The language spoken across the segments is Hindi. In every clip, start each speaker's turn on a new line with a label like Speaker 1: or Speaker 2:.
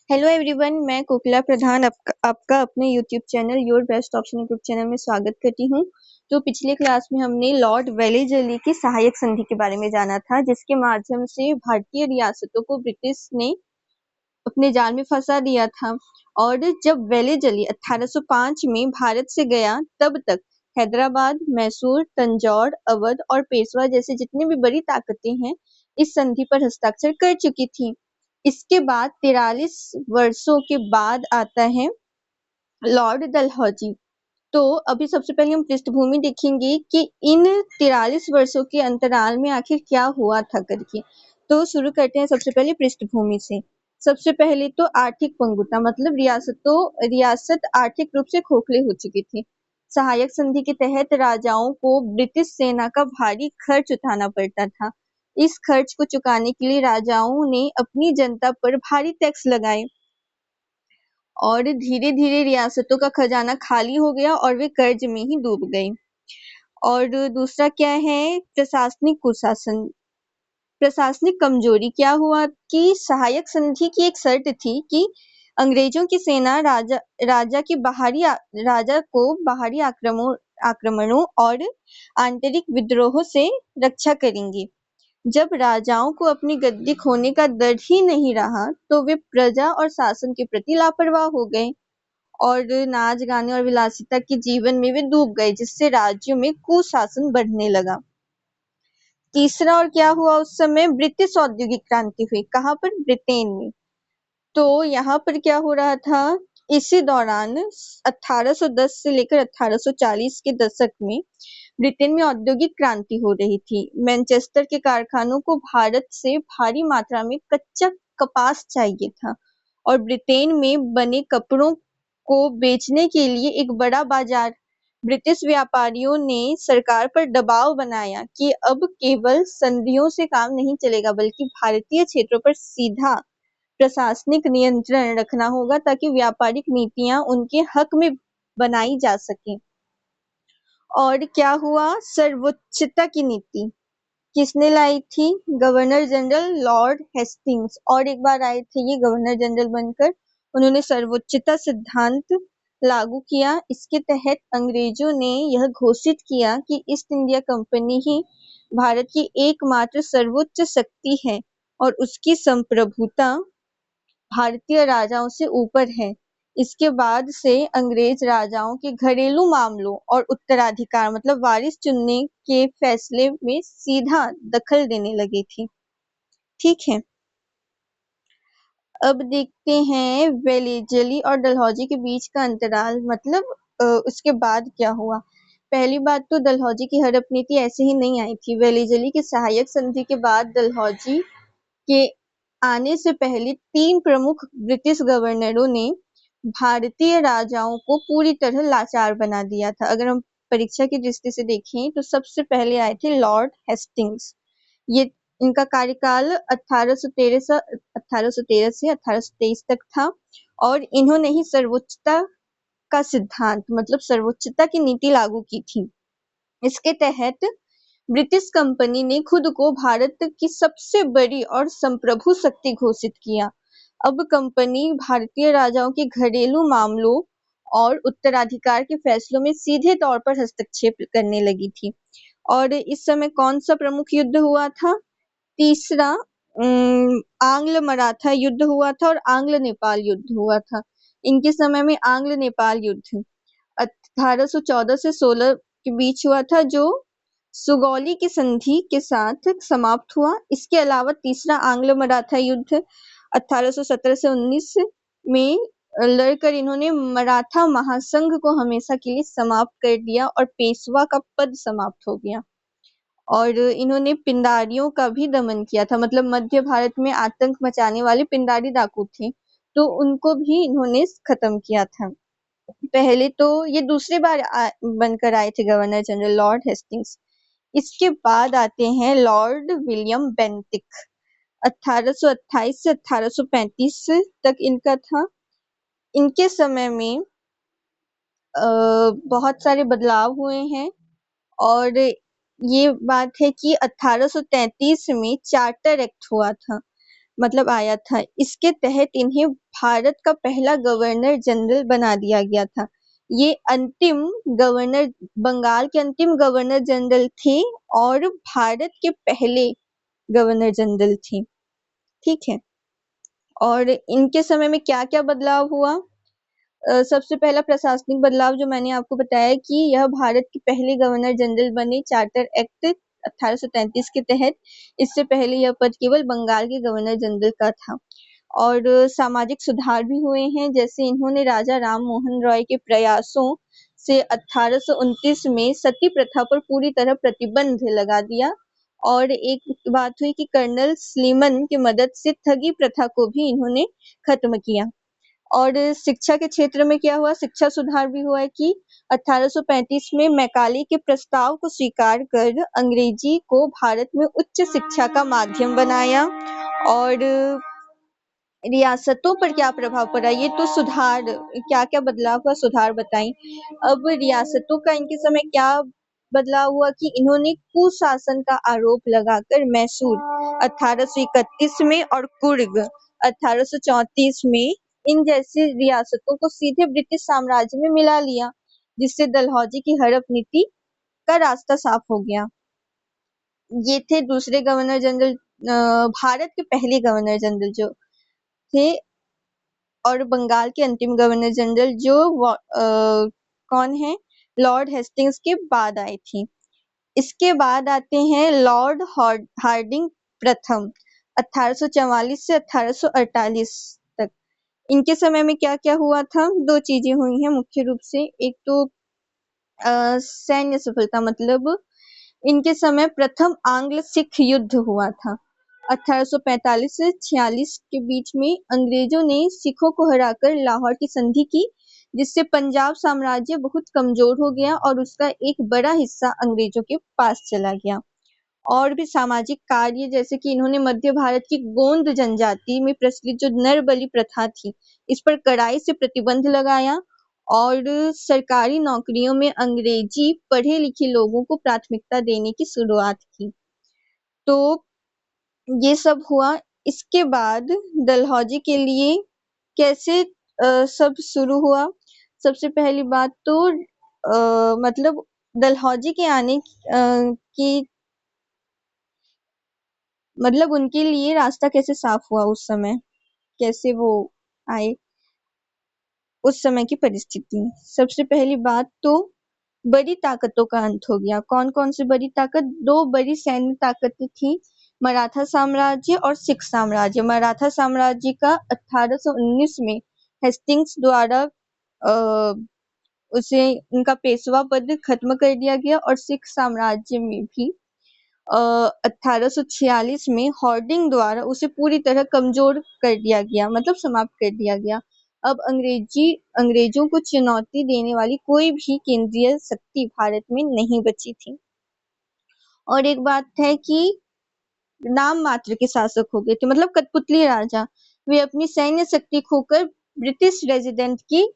Speaker 1: हेलो एवरीवन, मैं कोकिला प्रधान आपका अपने YouTube channel your best option YouTube channel में स्वागत करती हूँ। तो पिछले क्लास में हमने लॉर्ड वेलेजली की सहायक संधि के बारे में जाना था, जिसके माध्यम से भारतीय रियासतों को ब्रिटिश ने अपने जाल में फंसा दिया था। और जब वेलेजली 1805 में भारत से गया, तब तक हैदराबाद, मैसूर, तंजौर, अवध और पेशवा जैसे जितनी भी बड़ी ताकतें हैं, इस संधि पर हस्ताक्षर कर चुकी थी। इसके बाद 43 वर्षों के बाद आता है लॉर्ड डलहौजी। तो अभी सबसे पहले हम पृष्ठभूमि देखेंगे कि इन 43 वर्षों के अंतराल में आखिर क्या हुआ था करके। तो शुरू करते हैं सबसे पहले पृष्ठभूमि से। सबसे पहले तो आर्थिक पंगुता, मतलब रियासत आर्थिक रूप से खोखले हो चुकी थी। सहायक संधि के तहत राजाओं को ब्रिटिश सेना का भारी खर्च उठाना पड़ता था। इस खर्च को चुकाने के लिए राजाओं ने अपनी जनता पर भारी टैक्स लगाए और धीरे धीरे रियासतों का खजाना खाली हो गया और वे कर्ज में ही डूब गए। और दूसरा क्या है, प्रशासनिक कुशासन, प्रशासनिक कमजोरी। क्या हुआ कि सहायक संधि की एक शर्त थी कि अंग्रेजों की सेना राजा को बाहरी आक्रमणों और आंतरिक विद्रोहों से रक्षा करेंगे। जब राजाओं को अपनी गद्दी खोने का डर ही नहीं रहा, तो वे प्रजा और शासन के प्रति लापरवाह हो गए और नाच गाने और विलासिता के जीवन में वे डूब गए, जिससे राज्यों में कुशासन बढ़ने लगा। तीसरा और क्या हुआ, उस समय ब्रिटिश औद्योगिक क्रांति हुई। कहाँ पर? ब्रिटेन में। तो यहाँ पर क्या हो रहा था, इसी दौरान 1810 से लेकर 1840 के दशक में ब्रिटेन में औद्योगिक क्रांति हो रही थी। मैनचेस्टर के कारखानों को भारत से भारी मात्रा में कच्चा कपास चाहिए था और ब्रिटेन में बने कपड़ों को बेचने के लिए एक बड़ा बाजार। ब्रिटिश व्यापारियों ने सरकार पर दबाव बनाया कि अब केवल संधियों से काम नहीं चलेगा, बल्कि भारतीय क्षेत्रों पर सीधा प्रशासनिक नियंत्रण रखना होगा, ताकि व्यापारिक नीतियां उनके हक में बनाई जा सके। और क्या हुआ, सर्वोच्चता की नीति किसने लाई थी? Governor general Lord Hastings. और एक बार आए थे ये गवर्नर जनरल बनकर। उन्होंने सर्वोच्चता सिद्धांत लागू किया। इसके तहत अंग्रेजों ने यह घोषित किया कि ईस्ट इंडिया कंपनी ही भारत की एकमात्र सर्वोच्च शक्ति है और उसकी संप्रभुता भारतीय राजाओं से ऊपर है। इसके बाद से अंग्रेज राजाओं के घरेलू मामलों और उत्तराधिकार, मतलब वारिस चुनने के फैसले में सीधा दखल देने लगी थी। ठीक है, अब देखते हैं वेलेजली और डलहौजी के बीच का अंतराल, मतलब उसके बाद क्या हुआ। पहली बात तो डलहौजी की हड़प नीति ऐसे ही नहीं आई थी। वेलेजली की सहायक संधि के बाद डलहौजी के आने से पहले 3 प्रमुख ब्रिटिश गवर्नरों ने भारतीय राजाओं को पूरी तरह लाचार बना दिया था। अगर हम परीक्षा की दृष्टि से देखें तो सबसे पहले आए थे लॉर्ड हेस्टिंग्स। ये इनका कार्यकाल 1813 से 1823 तक था और इन्होंने ही सर्वोच्चता का सिद्धांत, मतलब सर्वोच्चता की नीति लागू की थी। इसके तहत ब्रिटिश कंपनी ने खुद को भारत की सबसे बड़ी और संप्रभु शक्ति घोषित किया। अब कंपनी भारतीय राजाओं के घरेलू मामलों और उत्तराधिकार के फैसलों में सीधे तौर पर हस्तक्षेप करने लगी थी। और इस समय कौन सा प्रमुख युद्ध हुआ था? तीसरा आंग्ल मराठा युद्ध हुआ था और आंग्ल नेपाल युद्ध हुआ था। इनके समय में आंग्ल नेपाल युद्ध 1814 से 16 के बीच हुआ था, जो सुगौली की संधि के साथ समाप्त हुआ। इसके अलावा तीसरा आंग्ल मराठा युद्ध 1817 से 19 में लड़कर इन्होंने मराठा महासंघ को हमेशा के लिए समाप्त कर दिया और पेशवा का पद समाप्त हो गया। और इन्होंने पिंडारियों का भी दमन किया था, मतलब मध्य भारत में आतंक मचाने वाले पिंडारी डाकू थे, तो उनको भी इन्होंने खत्म किया था। पहले तो ये दूसरी बार बनकर आए थे गवर्नर जनरल लॉर्ड हेस्टिंग्स। इसके बाद आते हैं लॉर्ड विलियम बेंटिक। 1828 से 1835 तक इनका था। इनके समय में बहुत सारे बदलाव हुए हैं और ये बात है कि 1833 में चार्टर एक्ट हुआ था। मतलब आया था। इसके तहत इन्हें भारत का पहला गवर्नर जनरल बना दिया गया था। ये अंतिम गवर्नर बंगाल के अंतिम गवर्नर जनरल थे और भारत के पहले गवर्नर जनरल थे। ठीक है। और इनके समय में क्या-क्या बदलाव हुआ? सबसे पहला प्रशासनिक बदलाव जो मैंने आपको बताया कि यह भारत के पहले गवर्नर जनरल बने चार्टर एक्ट 1833 के तहत। इससे पहले यह पद केवल बंगाल के गवर्नर जनरल का था। और सामाजिक सुधार भी हुए हैं, जैसे इन्होंने राजा राम मोहन रॉय के प्रयासों से 1829 में सती प्रथा पर पूरी तरह प्रतिबंध लगा दिया। और एक बात हुई कि कर्नल स्लीमन की मदद से ठगी प्रथा को भी इन्होंने खत्म किया। और शिक्षा के क्षेत्र में क्या हुआ? शिक्षा सुधार भी हुआ है कि 1835 में मैकाले के प्रस्ताव को स्वीकार कर अंग्रेजी को भारत में उच्च शिक्षा का माध्यम बनाया। और रियासतों पर क्या प्रभाव पड़ा? ये तो सुधार, क्या-क्या बदलाव हुआ, सुधार बताएं। अब रियासतों का इनके समय क्या बदलाव हुआ कि इन्होंने कुशासन का आरोप लगाकर मैसूर 1831 में और कुर्ग 1834 में इन जैसी रियासतों को सीधे ब्रिटिश साम्राज्य में मिला लिया, जिससे डलहौजी की हड़प नीति का रास्ता साफ हो गया। ये थे दूसरे गवर्नर जनरल, भारत के पहले गवर्नर जनरल जो थे। और बंगाल के अंतिम गवर्नर जनरल जो कौन है? लॉर्ड हेस्टिंग्स के बाद आई थी। इसके बाद आते हैं लॉर्ड हार्डिंग प्रथम 1844 से 1848 तक। इनके समय में क्या-क्या हुआ था? दो चीजें हुई हैं मुख्य रूप से। एक तो सैन्य सफलता, मतलब इनके समय प्रथम आंग्ल सिख युद्ध हुआ था 1845 से 46 के बीच में। अंग्रेजों ने सिखों को हराकर लाहौर की संधि की, जिससे पंजाब साम्राज्य बहुत कमजोर हो गया और उसका एक बड़ा हिस्सा अंग्रेजों के पास चला गया। और भी सामाजिक कार्य, जैसे कि इन्होंने मध्य भारत की गोंड जनजाति में प्रचलित जो नर बलि प्रथा थी, इस पर कड़ाई से प्रतिबंध लगाया। और सरकारी नौकरियों में अंग्रेजी पढ़े लिखे लोगों को प्राथमिकता देने की शुरुआत की। तो ये सब हुआ। इसके बाद डलहौजी के लिए कैसे सब शुरू हुआ? सबसे पहली बात तो मतलब डलहौजी के आने की मतलब उनके लिए रास्ता कैसे साफ हुआ उस समय, कैसे वो आए उस समय की परिस्थिति। सबसे पहली बात तो बड़ी ताकतों का अंत हो गया। कौन-कौन सी बड़ी ताकत? दो बड़ी सैन्य ताकतें थी, मराठा साम्राज्य और सिख साम्राज्य। मराठा साम्राज्य का 1819 में हेस्टिंग्स द्वारा उसे उनका पेशवा पद खत्म कर दिया गया। और सिख साम्राज्य में भी 1846 में हॉर्डिंग द्वारा उसे पूरी तरह कमजोर कर दिया गया, मतलब समाप्त कर दिया गया। अब अंग्रेजों को चुनौती देने वाली कोई भी केंद्रीय शक्ति भारत में नहीं बची थी। और एक बात है कि नाम मात्र के शासक हो गए थे, मतलब कठपुतली राजा। वे अपनी सैन्य शक्ति खोकर ब्रिटिश रेजिडेंट की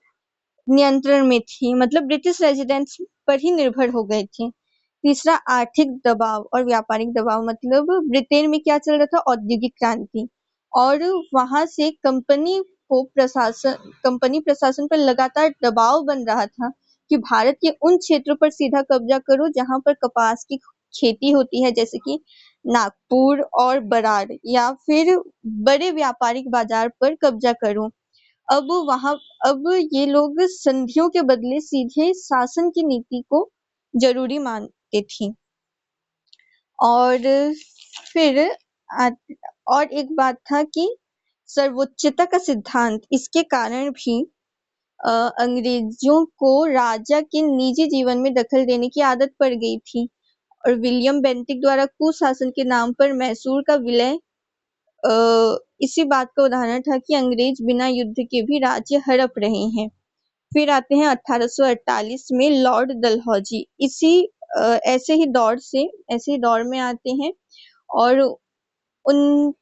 Speaker 1: नियंत्रण में थी, मतलब ब्रिटिश रेजिडेंट्स पर ही निर्भर हो गए थे। तीसरा, आर्थिक दबाव और व्यापारिक दबाव, मतलब ब्रिटेन में क्या चल रहा था? औद्योगिक क्रांति। और वहां से कंपनी प्रशासन पर लगातार दबाव बन रहा था कि भारत के उन क्षेत्रों पर सीधा कब्जा करो जहां पर कपास की खेती होती है, जैसे कि नागपुर और बराड़, या फिर बड़े व्यापारिक बाजार पर कब्जा करो। अब ये लोग संधियों के बदले सीधे शासन की नीति को जरूरी मानते थे। और फिर और एक बात था कि सर्वोच्चता का सिद्धांत, इसके कारण भी अंग्रेजों को राजा के निजी जीवन में दखल देने की आदत पड़ गई थी। और विलियम बेंटिक द्वारा कुशासन के नाम पर मैसूर का विलय इसी बात का उदाहरण था कि अंग्रेज बिना युद्ध के भी राज्य हड़प रहे हैं। फिर आते हैं 1848 में लॉर्ड डलहौजी। ऐसे ही दौर में आते हैं। और उन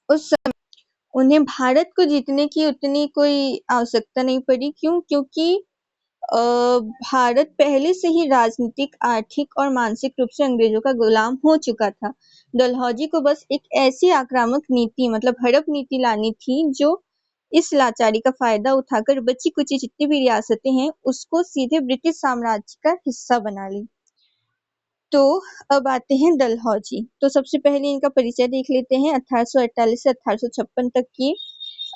Speaker 1: उस समय उन्हें भारत को जीतने की उतनी कोई आवश्यकता नहीं पड़ी। क्यों? क्योंकि अ, भारत पहले से ही राजनीतिक, आर्थिक और मानसिक रूप से अंग्रेजों का गुलाम हो चुका था। डलहौजी को बस एक ऐसी आक्रामक नीति मतलब हड़प नीति लानी थी जो इस लाचारी का फायदा उठाकर बची-कुची जितनी भी रियासतें हैं उसको सीधे ब्रिटिश साम्राज्य का हिस्सा बना ले। तो अब आते हैं डलहौजी। तो सबसे पहले इनका परिचय देख लेते हैं। 1848 से 1856 तक ये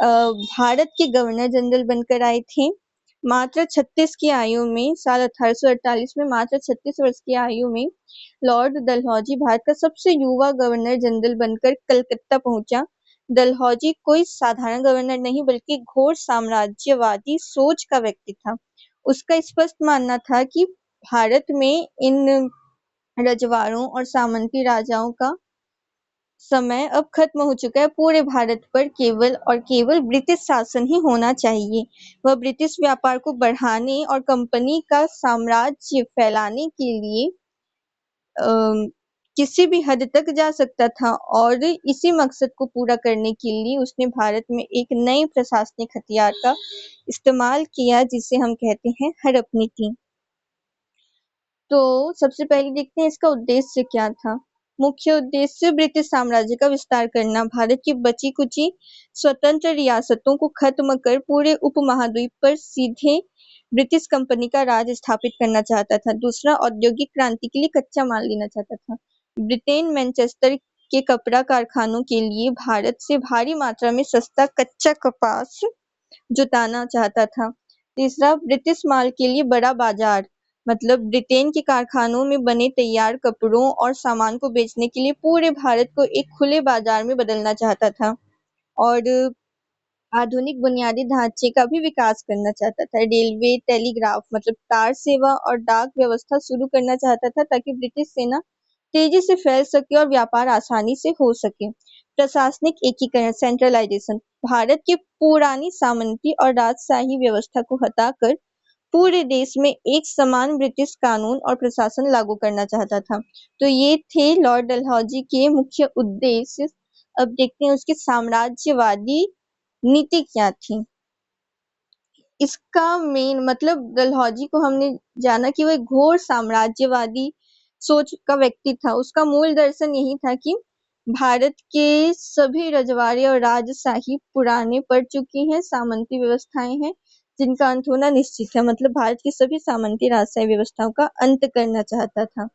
Speaker 1: भारत के गवर्नर जनरल बनकर आए थे। मात्र 36 की आयु में साल 1848 में मात्र 36 वर्ष की आयु में लॉर्ड डलहौजी भारत का सबसे युवा गवर्नर जनरल बनकर कलकत्ता पहुंचा। डलहौजी कोई साधारण गवर्नर नहीं बल्कि घोर साम्राज्यवादी सोच का व्यक्ति था। उसका स्पष्ट मानना था कि भारत में इन रजवाड़ों और सामंती राजाओं का समय अब खत्म हो चुका है। पूरे भारत पर केवल और केवल ब्रिटिश शासन ही होना चाहिए। वह ब्रिटिश व्यापार को बढ़ाने और कंपनी का साम्राज्य फैलाने के लिए किसी भी हद तक जा सकता था और इसी मकसद को पूरा करने के लिए उसने भारत में एक नए प्रशासनिक हथियार का इस्तेमाल किया जिसे हम कहते हैं हड़प नीति। तो सबसे पहले देखते हैं इसका उद्देश्य क्या था। मुख्य उद्देश्य ब्रिटिश साम्राज्य का विस्तार करना, भारत की बची-कुची स्वतंत्र रियासतों को खत्म कर पूरे उपमहाद्वीप पर सीधे ब्रिटिश कंपनी का राज स्थापित करना चाहता था। दूसरा, औद्योगिक क्रांति के लिए कच्चा माल लेना चाहता था। ब्रिटेन मैनचेस्टर के कपड़ा कारखानों के लिए भारत से भारी मात्रा में सस्ता कच्चा कपास जुटाना चाहता था। तीसरा, ब्रिटिश माल के लिए बड़ा बाजार मतलब ब्रिटेन के कारखानों में बने तैयार कपड़ों और सामान को बेचने के लिए पूरे भारत को एक खुले बाजार में बदलना चाहता था और आधुनिक बुनियादी ढांचे का भी विकास करना चाहता था। रेलवे, टेलीग्राफ मतलब तार सेवा और डाक व्यवस्था शुरू करना चाहता था ताकि ब्रिटिश सेना तेजी से फैल सके और व्यापार आसानी से हो सके। प्रशासनिक एकीकरण सेंट्रलाइजेशन, भारत की पुरानी सामंती और राजशाही व्यवस्था को हटाकर पूरे देश में एक समान ब्रिटिश कानून और प्रशासन लागू करना चाहता था। तो ये थे लॉर्ड डलहौजी के मुख्य उद्देश्य। अब देखते हैं उसकी साम्राज्यवादी नीति क्या थी। इसका मेन मतलब डलहौजी को हमने जाना कि वह घोर साम्राज्यवादी सोच का व्यक्ति था। उसका मूल दर्शन यही था कि भारत के सभी रजवाड़े और राजशाही पुराने पड़ चुकी हैं, सामंती व्यवस्थाएं हैं जिनका अंत होना निश्चित है। मतलब भारत की सभी सामंती राजशाही व्यवस्थाओं का अंत करना चाहता था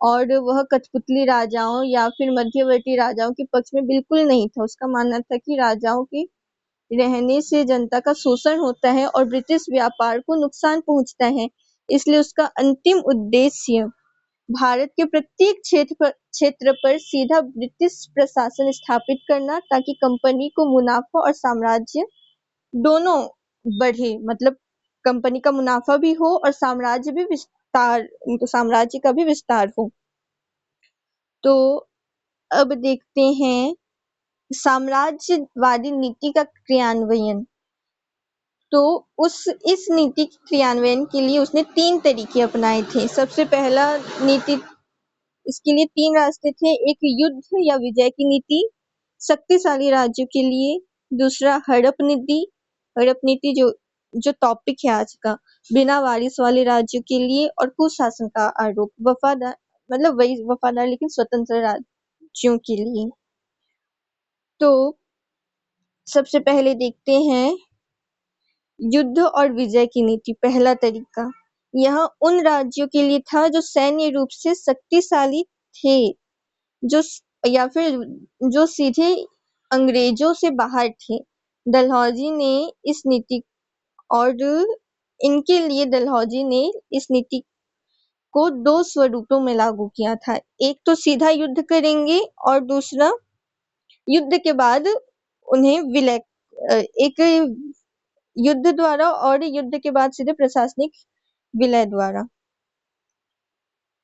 Speaker 1: और वह कठपुतली राजाओं या फिर मध्यवर्ती राजाओं के पक्ष में बिल्कुल नहीं था। उसका मानना था कि राजाओं के रहने से जनता का शोषण होता है और ब्रिटिश व्यापार को नुकसान पहुंचता है। इसलिए उसका अंतिम उद्देश्य भारत के प्रत्येक क्षेत्र पर सीधा ब्रिटिश प्रशासन स्थापित करना ताकि कंपनी को मुनाफा और साम्राज्य दोनों बढ़े। मतलब कंपनी का मुनाफा भी हो और साम्राज्य का भी विस्तार हो। तो अब देखते हैं साम्राज्यवादी नीति का क्रियान्वयन। तो इस नीति के क्रियान्वयन के लिए उसने 3 तरीके अपनाए थे। सबसे पहला नीति इसके लिए 3 रास्ते थे। एक युद्ध या विजय की नीति शक्तिशाली राज्यों के लिए, दूसरा हड़प नीति जो टॉपिक है आज का, बिना वारिस वाले राज्यों के लिए, और कुशासन का आरोप वफादार लेकिन स्वतंत्र राज्यों के लिए। तो सबसे पहले देखते हैं युद्ध और विजय की नीति। पहला तरीका यह उन राज्यों के लिए था जो सैन्य रूप से शक्तिशाली थे जो या फिर जो सीधे अंग्रेजों से बाहर थे। डलहौजी ने इस नीति और इनके लिए डलहौजी ने इस नीति को 2 स्वरूपों में लागू किया था। एक तो सीधा युद्ध करेंगे और दूसरा युद्ध के बाद उन्हें विलय एक युद्ध द्वारा और युद्ध के बाद सीधे प्रशासनिक विलय द्वारा।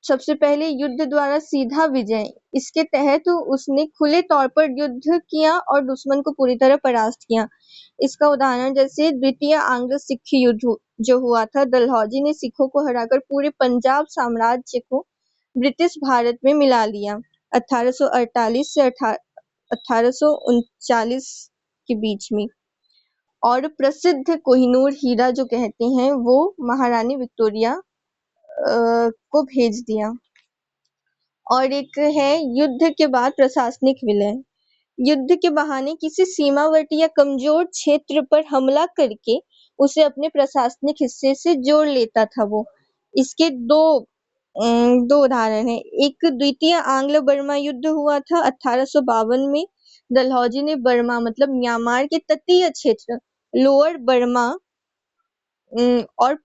Speaker 1: सबसे पहले युद्ध द्वारा सीधा विजय। इसके तहत उसने खुले तौर पर युद्ध किया और दुश्मन को पूरी तरह परास्त किया। इसका उदाहरण जैसे द्वितीय आंग्ल सिख युद्ध जो हुआ था। डलहौजी ने सिखों को हराकर पूरे पंजाब साम्राज्य को ब्रिटिश भारत में मिला लिया। 1848 से 1839 के बीच में। और प्रसिद्ध कोहिनूर हीरा जो कहते हैं वो महारानी विक्टोरिया को भेज दिया। और एक है युद्ध के बाद प्रशासनिक विलय। युद्ध के बहाने किसी सीमावर्ती या कमजोर क्षेत्र पर हमला करके उसे अपने प्रशासनिक हिस्से से जोड़ लेता था वो। इसके दो उदाहरण हैं। एक द्वितीय आंग्ल बर्मा युद्ध हुआ था 1852 में। डलहौजी ने बर्मा मतलब म्यांमार के तटीय क्षेत्र लोअर बर्मा और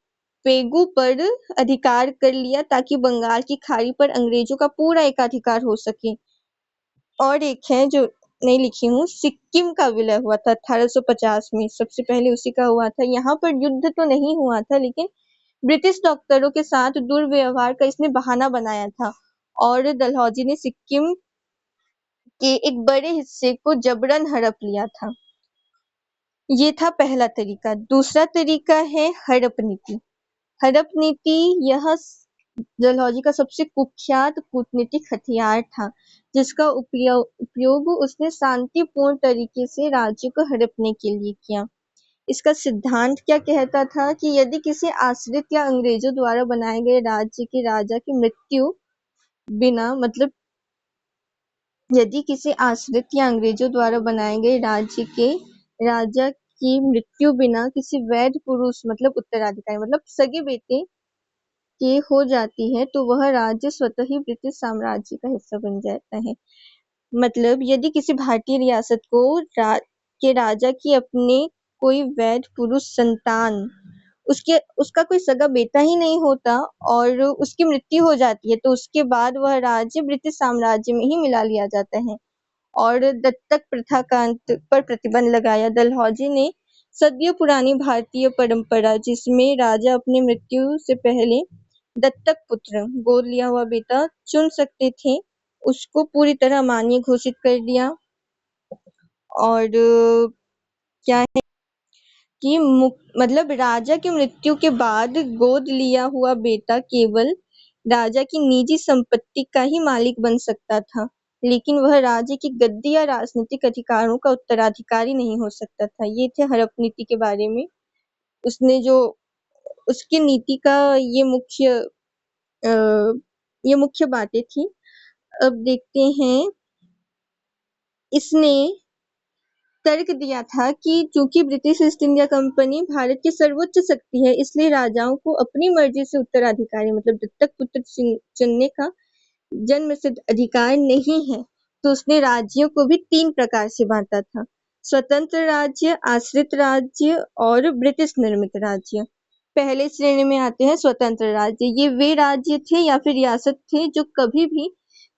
Speaker 1: पेगु पर अधिकार कर लिया ताकि बंगाल की खाड़ी पर अंग्रेजों का पूरा एकाधिकार हो सके। और एक है जो नहीं लिखी हूँ, सिक्किम का विलय हुआ था 1850 में, सबसे पहले उसी का हुआ था। यहाँ पर युद्ध तो नहीं हुआ था लेकिन ब्रिटिश डॉक्टरों के साथ दुर्व्यवहार का इसने बहाना बनाया था और डलहौजी ने सिक्किम के एक बड़े हिस्से को जबरन हड़प लिया था। ये था पहला तरीका। दूसरा तरीका है हड़प नीति। हड़प नीति यह डलहौजी का सबसे कुख्यात कूटनीतिक हथियार था जिसका उपयोग उसने शांतिपूर्ण तरीके से राज्य को हड़पने के लिए किया। इसका सिद्धांत क्या कहता था कि यदि किसी आश्रित या अंग्रेजों द्वारा बनाए गए राज्य के राजा की मृत्यु बिना मतलब यदि किसी आश्रित या अंग्रेजों द्वारा बनाए गए राज्य के राजा की मृत्यु बिना किसी वैध पुरुष मतलब उत्तराधिकारी मतलब सगे बेटे के हो जाती है तो वह राज्य स्वतः ही ब्रिटिश साम्राज्य का हिस्सा बन जाता है। मतलब यदि किसी भारतीय रियासत को के राजा की अपने कोई वैध पुरुष संतान उसका कोई सगा बेटा ही नहीं होता और उसकी मृत्यु हो जाती है तो उसके बाद वह राज्य ब्रिटिश साम्राज्य में ही मिला लिया जाता है। और दत्तक प्रथा का अंत पर प्रतिबंध लगाया। डलहौजी ने सदियों पुरानी भारतीय परंपरा जिसमें राजा अपनी मृत्यु से पहले दत्तक पुत्र गोद लिया हुआ बेटा चुन सकते थे उसको पूरी तरह मान्य घोषित कर दिया। और क्या है कि मतलब राजा की मृत्यु के बाद गोद लिया हुआ बेटा केवल राजा की निजी संपत्ति का ही मालिक बन सकता था लेकिन वह राज्य की गद्दी या राजनीतिक अधिकारों का उत्तराधिकारी नहीं हो सकता था। ये थे हड़प नीति के बारे में। उसने जो उसकी नीति का ये मुख्य बातें थी। अब देखते हैं, इसने तर्क दिया था कि चूंकि British east India company Bharat की सर्वोच्च शक्ति है इसलिए राजाओं को अपनी मर्जी से उत्तराधिकारी मतलब दत्तक पुत्र चुनने का जन्मसिद्ध अधिकार नहीं है। तो उसने राज्यों को भी 3 प्रकार से बांटा था, स्वतंत्र राज्य, आश्रित राज्य और ब्रिटिश निर्मित राज्य। पहले श्रेणी में आते हैं स्वतंत्र राज्य। ये वे राज्य थे या फिर रियासत थे जो कभी भी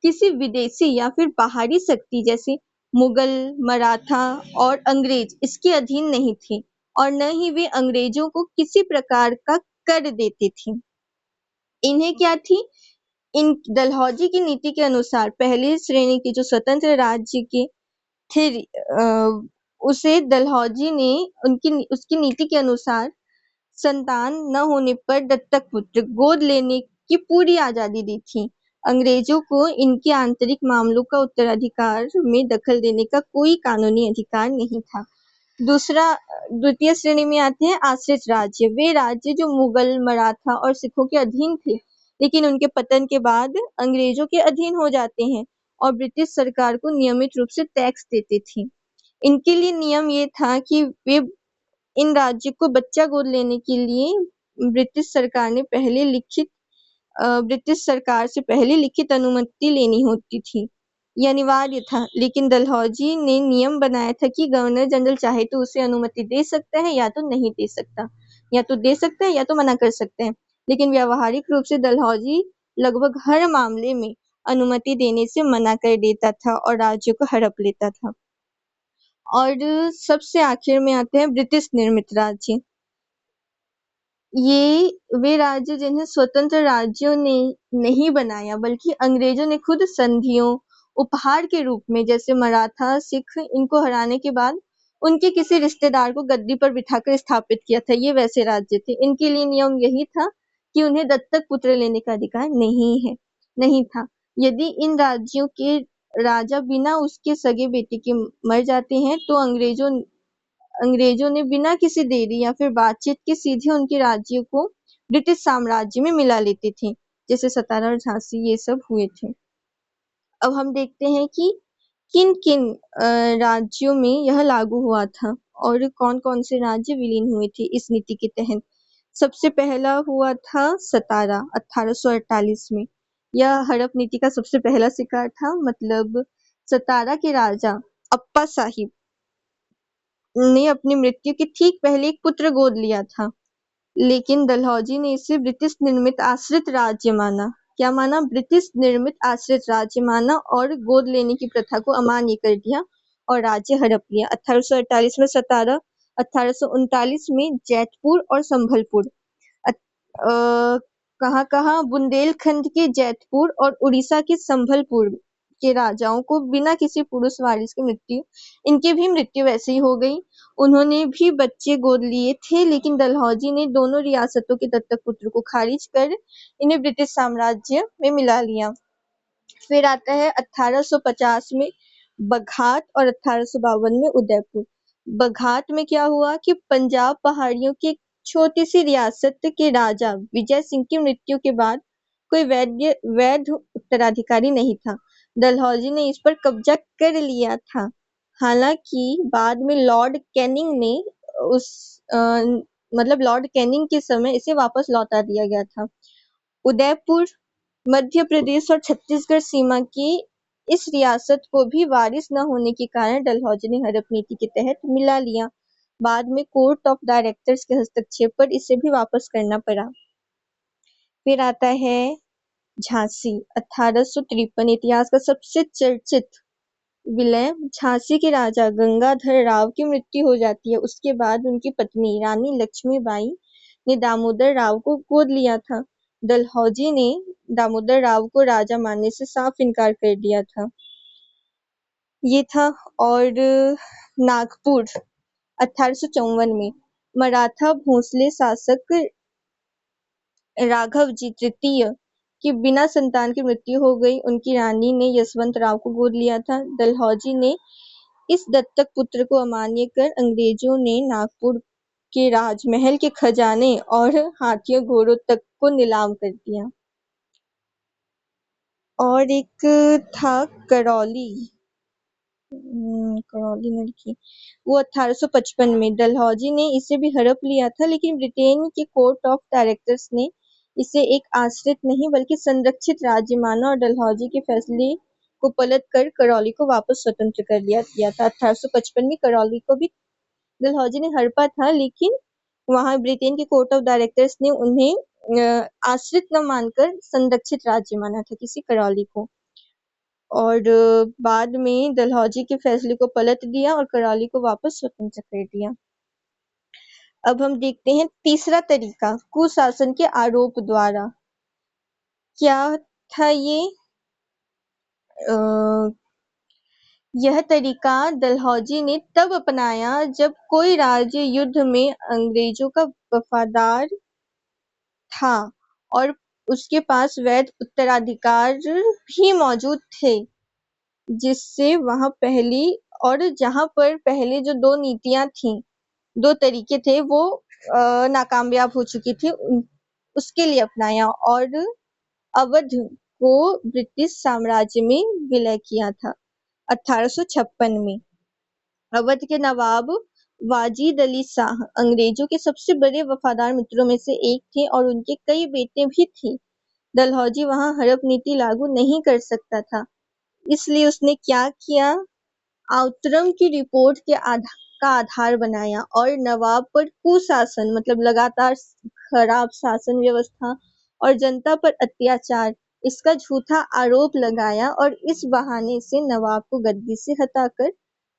Speaker 1: किसी विदेशी या फिर बाहरी शक्ति जैसे मुगल, मराठा और अंग्रेज इसके अधीन नहीं थे और न ही वे अंग्रेजों को किसी प्रकार का कर देते थे। इन्हें क्या थी, इन डलहौजी की नीति के अनुसार पहली श्रेणी के जो स्वतंत्र राज्य के थे उसे डलहौजी ने उसकी नीति के अनुसार संतान न होने पर दत्तक पुत्र गोद लेने की पूरी आजादी दी थी। अंग्रेजों को इनके आंतरिक मामलों का उत्तराधिकार में दखल देने का कोई कानूनी अधिकार नहीं था। द्वितीय श्रेणी में आते हैं आश्रित राज्य। वे राज्य जो मुगल, मराठा और सिखों के अधीन थे लेकिन उनके पतन के बाद अंग्रेजों के अधीन हो जाते हैं और ब्रिटिश सरकार को नियमित रूप से टैक्स देते थे। इनके लिए नियम ये था कि वे इन राज्यों को बच्चा गोद लेने के लिए ब्रिटिश सरकार से पहले लिखित अनुमति लेनी होती थी। यह अनिवार्य था लेकिन डलहौजी ने नियम बनाया था कि गवर्नर जनरल चाहे तो उसे अनुमति दे सकता है या तो नहीं दे सकता, या तो दे सकता है या तो मना कर सकते हैं। लेकिन व्यावहारिक रूप से डलहौजी लगभग हर मामले में अनुमति देने से मना कर देता था और राज्यों को हड़प लेता था। और सबसे आखिर में आते हैं ब्रिटिश निर्मित राज्य। ये वे राज्य जिन्हें स्वतंत्र राज्यों ने नहीं बनाया बल्कि अंग्रेजों ने खुद संधियों, उपहार के रूप में, जैसे मराठा, सिख, इनको हराने के बाद उनके किसी रिश्तेदार को गद्दी पर बिठाकर स्थापित किया था। ये वैसे राज्य थे। इनके लिए नियम यही था कि उन्हें दत्तक पुत्र लेने का अधिकार नहीं था। यदि इन राज्यों के राजा बिना उसके सगे बेटे के मर जाते हैं तो अंग्रेजों अंग्रेजों ने बिना किसी देरी या फिर बातचीत के सीधे उनके राज्य को ब्रिटिश साम्राज्य में मिला लेते थे, जैसे सतारा और झांसी ये सब हुए थे। अब हम देखते हैं कि किन-किन राज्यों में यह लागू हुआ था और कौन-कौन से राज्य विलीन हुए थे इस नीति के तहत। सबसे पहला हुआ था सतारा 1848 में। यह हड़प नीति का सबसे पहला शिकार था, मतलब सतारा के राजा अप्पा साहिब ने अपनी मृत्यु के ठीक पहले एक पुत्र गोद लिया था, लेकिन डलहौजी ने इसे ब्रिटिश निर्मित आश्रित राज्य माना। क्या माना? ब्रिटिश निर्मित आश्रित राज्य माना और गोद लेने की प्रथा को अमान्य कर दिया और राज्य हड़प लिया। 1848 में सतारा, 1839 में जैतपुर और संभलपुर। कहाँ-कहाँ बुंदेलखंड के जैतपुर और उड़ीसा के संभलपुर के राजाओं को बिना किसी पुरुष वारिस की इनकी भी मृत्यु वैसे ही हो गई। उन्होंने भी बच्चे गोद लिए थे, लेकिन डलहौजी ने दोनों रियासतों के दत्तक पुत्र को खारिज कर इन्हें ब्रिटिश साम्राज्य में मिला लिया। फिर आता है 1850 में बघात और 1852 में उदयपुर। बघात में क्या हुआ कि पंजाब पहाड़ियों की एक छोटी सी रियासत के राजा विजय सिंह की मृत्यु के बाद कोई वैध उत्तराधिकारी नहीं था। डलहौजी ने इस पर कब्जा कर लिया था। हालांकि बाद में लॉर्ड कैनिंग ने उस मतलब लॉर्ड कैनिंग के समय इसे वापस लौटा दिया गया था। उदयपुर मध्य प्रदेश और छत्तीसगढ़ सीमा की इस रियासत को भी वारिस न होने के कारण डलहौजी ने हड़प नीति के तहत मिला लिया। बाद में कोर्ट ऑफ डायरेक्टर्स के हस्तक्षेप पर इसे भी वापस करना पड़ा। फिर आता है झांसी 1853। इतिहास का सबसे चर्चित विलय झांसी के राजा गंगाधर राव की मृत्यु हो जाती है। उसके बाद उनकी पत्नी रानी लक्ष्मीबाई ने दामोदर राव को गोद लिया था। डलहौजी ने दामोदर राव को राजा मानने से साफ इनकार कर दिया था। ये था। और नागपुर 1854 में मराठा भोसले शासक राघवजी तृतीय की बिना संतान की मृत्यु हो गई। उनकी रानी ने यशवंत राव को गोद लिया था। डलहौजी ने इस दत्तक पुत्र को अमान्य कर अंग्रेजों ने नागपुर के राजमहल के खजाने और हाथियों घोड़ों तक को नीलाम कर दिया। और एक था करौली लड़की, वो 1855 में। डलहौजी ने इसे भी हड़प लिया था, लेकिन ब्रिटेन के कोर्ट ऑफ डायरेक्टर्स ने इसे एक आश्रित नहीं बल्कि संरक्षित राज्य माना और डलहौजी के फैसले को पलट कर करौली को वापस स्वतंत्र कर दिया था। 1855 में करौली को भी डलहौजी ने हड़पा था, लेकिन वहां ब्रिटेन के कोर्ट ऑफ डायरेक्टर्स ने उन्हें आश्रित न मानकर संरक्षित राज्य माना था किसी करौली को। और बाद में डलहौजी के फैसले को पलट दिया और करौली को वापस स्वतंत्र कर दिया। अब हम देखते हैं तीसरा तरीका, कुशासन के आरोप द्वारा। क्या था ये? यह तरीका डलहौजी ने तब अपनाया जब कोई राज्य युद्ध में अंग्रेजों का वफादार था और उसके पास वैध उत्तराधिकार भी मौजूद थे, जिससे वहां पहली और जहां पर पहले जो दो नीतियां थी, दो तरीके थे, वो नाकामयाब हो चुकी थी, उसके लिए अपनाया और अवध को ब्रिटिश साम्राज्य में विलय किया था 1856 में। अवध के नवाब वाजिद अली शाह अंग्रेजों के सबसे बड़े वफादार मित्रों में से एक थे और उनके कई बेटे भी थे। डलहौजी वहां हड़प नीति लागू नहीं कर सकता था, इसलिए उसने क्या किया? आउटरम की रिपोर्ट का आधार बनाया और नवाब पर कुशासन मतलब लगातार खराब शासन व्यवस्था और जनता पर अत्याचार, इसका झूठा आरोप लगाया और इस बहाने से नवाब को गद्दी से हटाकर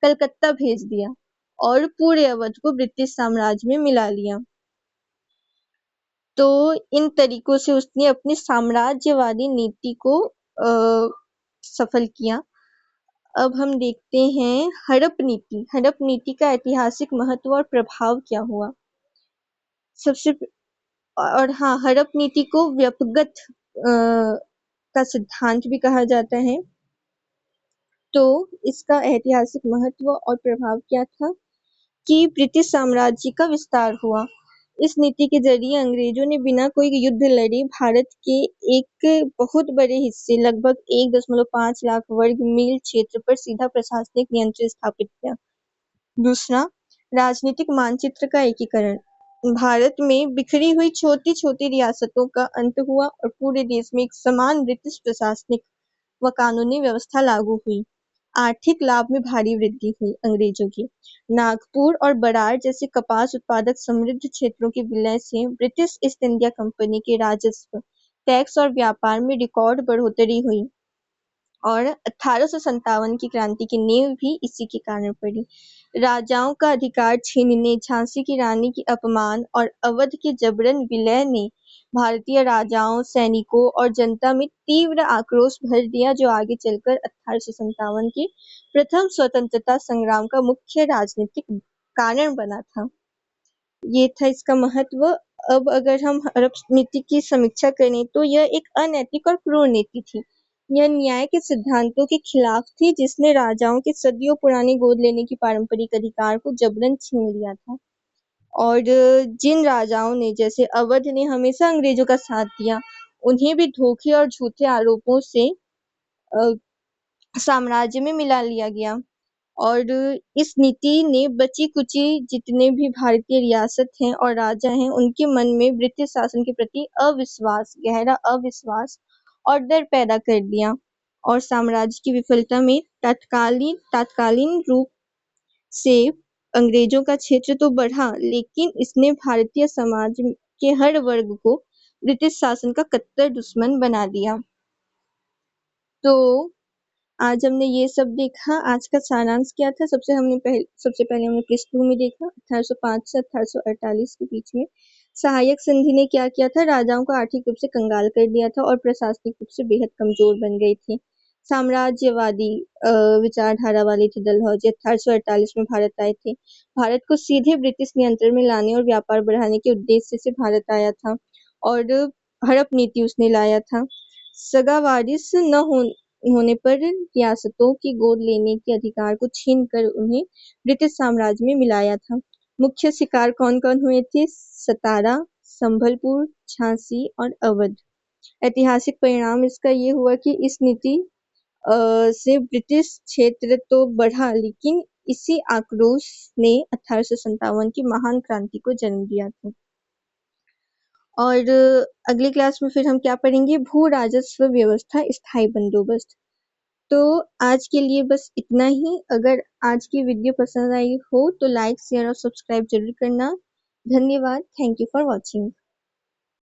Speaker 1: कलकत्ता भेज दिया और पूरे अवध को ब्रिटिश साम्राज्य में मिला लिया। तो इन तरीकों से उसने अपनी साम्राज्यवादी नीति को सफल किया। अब हम देखते हैं हड़प नीति। हड़प नीति का ऐतिहासिक महत्व और प्रभाव क्या हुआ? हड़प नीति को व्यपगत का सिद्धांत भी कहा जाता है। तो इसका ऐतिहासिक महत्व और प्रभाव क्या था? कि ब्रिटिश साम्राज्य का विस्तार हुआ। इस नीति के जरिए अंग्रेजों ने बिना कोई युद्ध लड़े भारत के एक बहुत बड़े हिस्से लगभग 1.5 लाख वर्ग मील क्षेत्र पर सीधा प्रशासनिक नियंत्रण स्थापित किया। दूसरा, राजनीतिक मानचित्र का एकीकरण। भारत में बिखरी हुई छोटी-छोटी रियासतों का अंत हुआ और पूरे देश में एक समान ब्रिटिश प्रशासनिक व कानूनी व्यवस्था लागू हुई। आर्थिक लाभ में भारी वृद्धि हुई अंग्रेजों की। नागपुर और बरार जैसे कपास उत्पादक समृद्ध क्षेत्रों के विलय से ब्रिटिश ईस्ट इंडिया कंपनी के राजस्व, टैक्स और व्यापार में रिकॉर्ड बढ़ोतरी हुई और 1857 की क्रांति की नींव भी इसी के कारण पड़ी। राजाओं का अधिकार छीनने, झांसी की रानी की अपमान और अवध के जबरन विलय ने भारतीय राजाओं, सैनिकों और जनता में तीव्र आक्रोश भर दिया, जो आगे चलकर 1857 के प्रथम स्वतंत्रता संग्राम का मुख्य राजनीतिक कारण बना था। ये था इसका महत्व। अब अगर हम हड़प नीति की समीक्षा करें तो यह एक अनैतिक और क्रूर नीति थी। यह न्याय के सिद्धांतों के खिलाफ थी, जिसने राजाओं के सदियों पुराने गोद लेने की पारंपरिक अधिकार को जबरन छीन लिया था। और जिन राजाओं ने, जैसे अवध ने, हमेशा अंग्रेजों का साथ दिया, उन्हें भी धोखे और झूठे आरोपों से साम्राज्य में मिला लिया गया। और इस नीति ने बची-कुची जितने भी भारतीय रियासत हैं और राजा हैं, उनके मन में ब्रिटिश शासन के प्रति अविश्वास, गहरा अविश्वास और डर पैदा कर दिया। और साम्राज्य की विफलता में तात्कालीन रूप से अंग्रेजों का क्षेत्र तो बढ़ा, लेकिन इसने भारतीय समाज के हर वर्ग को ब्रिटिश शासन का कट्टर दुश्मन बना दिया। तो आज हमने ये सब देखा। आज का सारांश क्या था? सबसे पहले हमने पृष्ठभूमि देखा 1805 से 1848 के बीच में सहायक संधि ने क्या किया था? राजाओं को आर्थिक रूप से कंगाल कर दिया था और प्रशासनिक रूप से बेहद कमजोर बन गए थे। साम्राज्यवादी विचारधारा वाले थे डलहौजी 1848 में भारत आए थे। भारत को सीधे ब्रिटिश नियंत्रण में लाने और व्यापार बढ़ाने के उद्देश्य से भारत आया था और हड़प नीति उसने लाया था। सगा वारिस न होने पर रियासतों की गोद लेने के अधिकार को छीनकर उन्हें ब्रिटिश साम्राज्य में मिलाया था। मुख्य शिकार कौन-कौन हुए थे? सतारा, संभलपुर, झांसी और अवध। ऐतिहासिक परिणाम इसका ये हुआ कि इस नीति से ब्रिटिश क्षेत्र तो बढ़ा, लेकिन इसी आक्रोश ने 1857 की महान क्रांति को जन्म दिया था। और अगली क्लास में फिर हम क्या पढ़ेंगे? भू राजस्व व्यवस्था, स्थायी बंदोबस्त। तो आज के लिए बस इतना ही। अगर आज की वीडियो पसंद आई हो तो लाइक, शेयर और सब्सक्राइब जरूर करना। धन्यवाद। Thank you for watching.